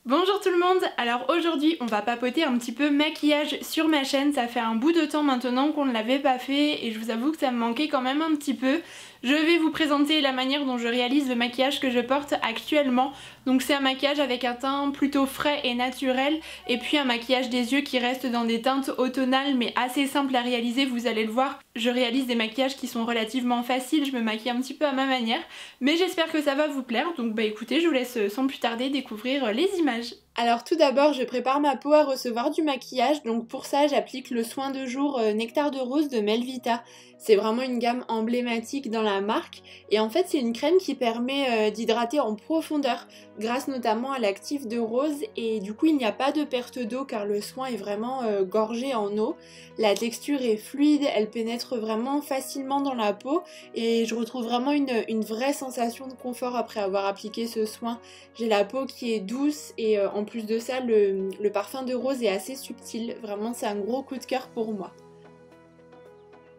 Bonjour tout le monde, alors aujourd'hui on va papoter un petit peu maquillage sur ma chaîne, ça fait un bout de temps maintenant qu'on ne l'avait pas fait et je vous avoue que ça me manquait quand même un petit peu. Je vais vous présenter la manière dont je réalise le maquillage que je porte actuellement. Donc c'est un maquillage avec un teint plutôt frais et naturel et puis un maquillage des yeux qui reste dans des teintes automnales mais assez simple à réaliser, vous allez le voir. Je réalise des maquillages qui sont relativement faciles, je me maquille un petit peu à ma manière, mais j'espère que ça va vous plaire. Donc bah écoutez, je vous laisse sans plus tarder découvrir les images. Alors tout d'abord je prépare ma peau à recevoir du maquillage, donc pour ça j'applique le soin de jour Nectar de Rose de Melvita. C'est vraiment une gamme emblématique dans la marque et en fait c'est une crème qui permet d'hydrater en profondeur grâce notamment à l'actif de rose et du coup il n'y a pas de perte d'eau car le soin est vraiment gorgé en eau. La texture est fluide, elle pénètre vraiment facilement dans la peau et je retrouve vraiment une vraie sensation de confort après avoir appliqué ce soin. J'ai la peau qui est douce et en plus de ça le parfum de rose est assez subtil, vraiment c'est un gros coup de cœur pour moi.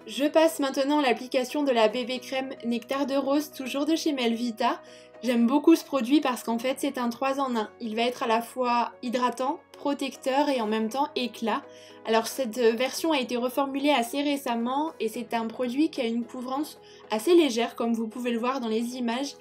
Je passe maintenant à l'application de la bébé crème Nectar de Rose, toujours de chez Melvita. J'aime beaucoup ce produit parce qu'en fait c'est un 3 en 1. Il va être à la fois hydratant, protecteur et en même temps éclat. Alors cette version a été reformulée assez récemment et c'est un produit qui a une couvrance assez légère comme vous pouvez le voir dans les images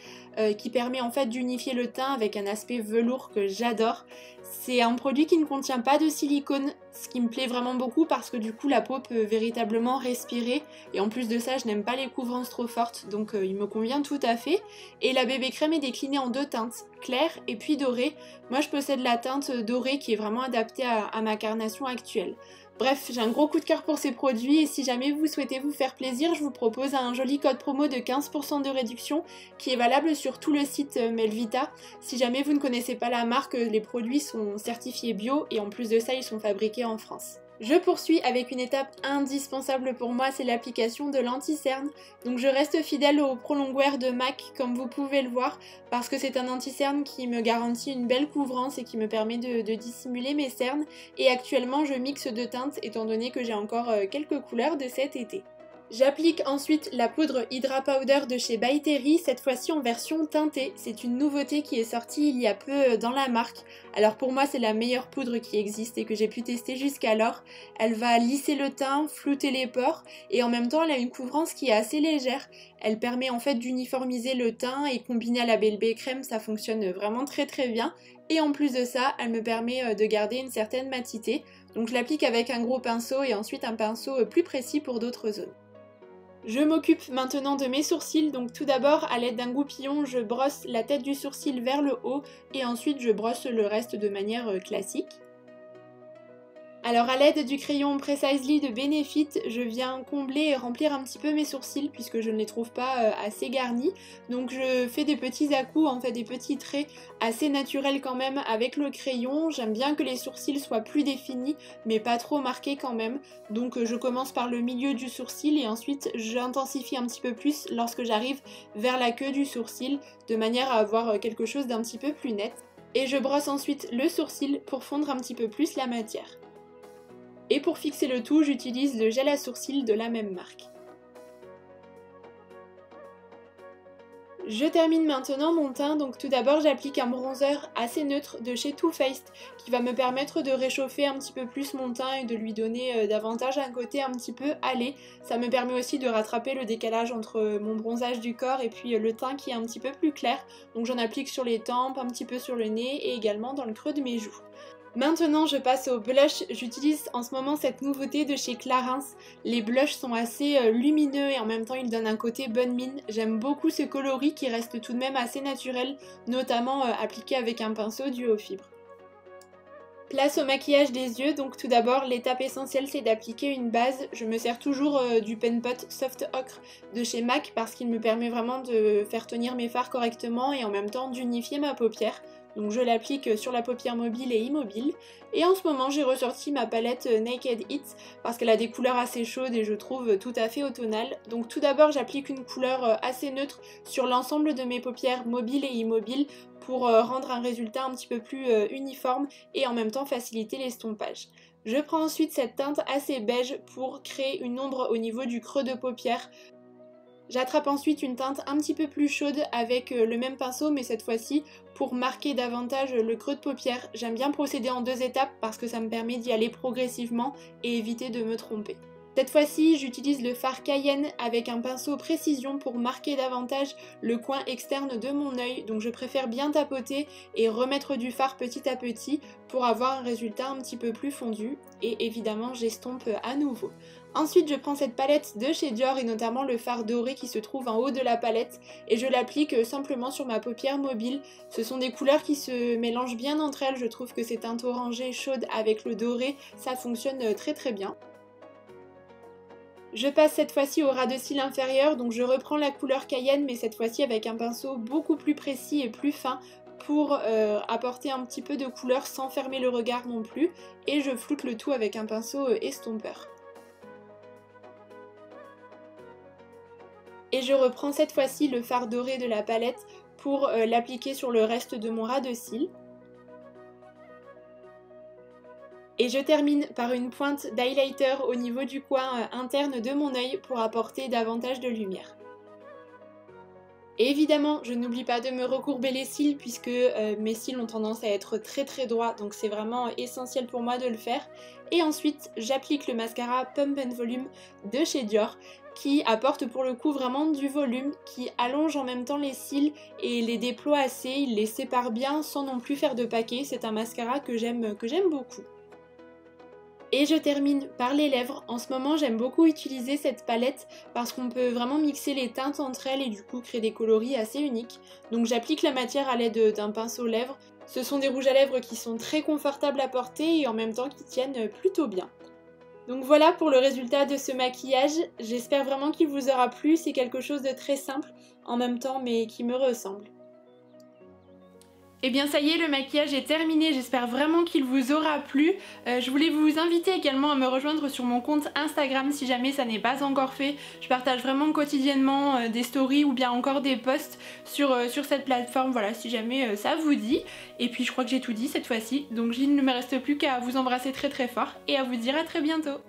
qui permet en fait d'unifier le teint avec un aspect velours que j'adore. C'est un produit qui ne contient pas de silicone, ce qui me plaît vraiment beaucoup parce que du coup la peau peut véritablement respirer et en plus de ça je n'aime pas les couvrances trop fortes donc il me convient tout à fait. Et la bébé crème est déclinée en deux teintes, claire et puis dorée. Moi je possède la teinte dorée qui est vraiment adaptée à ma carnation actuelle. Bref, j'ai un gros coup de cœur pour ces produits et si jamais vous souhaitez vous faire plaisir, je vous propose un joli code promo de 15% de réduction qui est valable sur tout le site Melvita. Si jamais vous ne connaissez pas la marque, les produits sont certifiés bio et en plus de ça, ils sont fabriqués en France. Je poursuis avec une étape indispensable pour moi, c'est l'application de l'anti-cerne. Donc je reste fidèle au Prolongwear de MAC comme vous pouvez le voir parce que c'est un anti-cerne qui me garantit une belle couvrance et qui me permet de dissimuler mes cernes. Et actuellement je mixe deux teintes étant donné que j'ai encore quelques couleurs de cet été. J'applique ensuite la poudre Hydra Powder de chez By Terry, cette fois-ci en version teintée. C'est une nouveauté qui est sortie il y a peu dans la marque. Alors pour moi c'est la meilleure poudre qui existe et que j'ai pu tester jusqu'alors. Elle va lisser le teint, flouter les pores et en même temps elle a une couvrance qui est assez légère. Elle permet en fait d'uniformiser le teint et combiné à la bébé crème ça fonctionne vraiment très bien. Et en plus de ça, elle me permet de garder une certaine matité. Donc je l'applique avec un gros pinceau et ensuite un pinceau plus précis pour d'autres zones. Je m'occupe maintenant de mes sourcils, donc tout d'abord à l'aide d'un goupillon je brosse la tête du sourcil vers le haut et ensuite je brosse le reste de manière classique. Alors à l'aide du crayon Precisely de Benefit, je viens combler et remplir un petit peu mes sourcils puisque je ne les trouve pas assez garnis. Donc je fais des petits à-coups, en fait des petits traits assez naturels quand même avec le crayon. J'aime bien que les sourcils soient plus définis mais pas trop marqués quand même. Donc je commence par le milieu du sourcil et ensuite j'intensifie un petit peu plus lorsque j'arrive vers la queue du sourcil de manière à avoir quelque chose d'un petit peu plus net. Et je brosse ensuite le sourcil pour fondre un petit peu plus la matière. Et pour fixer le tout, j'utilise le gel à sourcils de la même marque. Je termine maintenant mon teint, donc tout d'abord j'applique un bronzer assez neutre de chez Too Faced qui va me permettre de réchauffer un petit peu plus mon teint et de lui donner davantage un côté un petit peu hâlé. Ça me permet aussi de rattraper le décalage entre mon bronzage du corps et puis le teint qui est un petit peu plus clair. Donc j'en applique sur les tempes, un petit peu sur le nez et également dans le creux de mes joues. Maintenant je passe au blush, j'utilise en ce moment cette nouveauté de chez Clarins. Les blushs sont assez lumineux et en même temps ils donnent un côté bonne mine. J'aime beaucoup ce coloris qui reste tout de même assez naturel, notamment appliqué avec un pinceau dû aux fibres. Place au maquillage des yeux, donc tout d'abord l'étape essentielle c'est d'appliquer une base. Je me sers toujours du Pen Pot Soft Ocre de chez MAC parce qu'il me permet vraiment de faire tenir mes fards correctement et en même temps d'unifier ma paupière. Donc je l'applique sur la paupière mobile et immobile. Et en ce moment j'ai ressorti ma palette Naked Heat parce qu'elle a des couleurs assez chaudes et je trouve tout à fait automnale. Donc tout d'abord j'applique une couleur assez neutre sur l'ensemble de mes paupières mobiles et immobiles pour rendre un résultat un petit peu plus uniforme et en même temps faciliter l'estompage. Je prends ensuite cette teinte assez beige pour créer une ombre au niveau du creux de paupière. J'attrape ensuite une teinte un petit peu plus chaude avec le même pinceau, mais cette fois-ci pour marquer davantage le creux de paupière. J'aime bien procéder en 2 étapes parce que ça me permet d'y aller progressivement et éviter de me tromper. Cette fois-ci, j'utilise le fard Cayenne avec un pinceau précision pour marquer davantage le coin externe de mon œil. Donc je préfère bien tapoter et remettre du fard petit à petit pour avoir un résultat un petit peu plus fondu. Et évidemment, j'estompe à nouveau. Ensuite, je prends cette palette de chez Dior et notamment le fard doré qui se trouve en haut de la palette et je l'applique simplement sur ma paupière mobile. Ce sont des couleurs qui se mélangent bien entre elles. Je trouve que ces teintes orangées chaudes avec le doré, ça fonctionne très très bien. Je passe cette fois-ci au ras de cils inférieur, donc je reprends la couleur Cayenne mais cette fois-ci avec un pinceau beaucoup plus précis et plus fin pour apporter un petit peu de couleur sans fermer le regard non plus et je floute le tout avec un pinceau estompeur. Et je reprends cette fois-ci le fard doré de la palette pour l'appliquer sur le reste de mon ras de cils. Et je termine par une pointe d'highlighter au niveau du coin interne de mon œil pour apporter davantage de lumière. Et évidemment, je n'oublie pas de me recourber les cils puisque mes cils ont tendance à être très très droits, donc c'est vraiment essentiel pour moi de le faire. Et ensuite, j'applique le mascara Pump and Volume de chez Dior qui apporte pour le coup vraiment du volume, qui allonge en même temps les cils et les déploie assez, il les sépare bien sans non plus faire de paquet. C'est un mascara que j'aime beaucoup. Et je termine par les lèvres. En ce moment, j'aime beaucoup utiliser cette palette parce qu'on peut vraiment mixer les teintes entre elles et du coup créer des coloris assez uniques. Donc j'applique la matière à l'aide d'un pinceau lèvres. Ce sont des rouges à lèvres qui sont très confortables à porter et en même temps qui tiennent plutôt bien. Donc voilà pour le résultat de ce maquillage. J'espère vraiment qu'il vous aura plu. C'est quelque chose de très simple en même temps mais qui me ressemble. Et bien ça y est, le maquillage est terminé, j'espère vraiment qu'il vous aura plu. Je voulais vous inviter également à me rejoindre sur mon compte Instagram si jamais ça n'est pas encore fait. Je partage vraiment quotidiennement des stories ou bien encore des posts sur cette plateforme, voilà, si jamais ça vous dit. Et puis je crois que j'ai tout dit cette fois-ci, donc il ne me reste plus qu'à vous embrasser très très fort et à vous dire à très bientôt.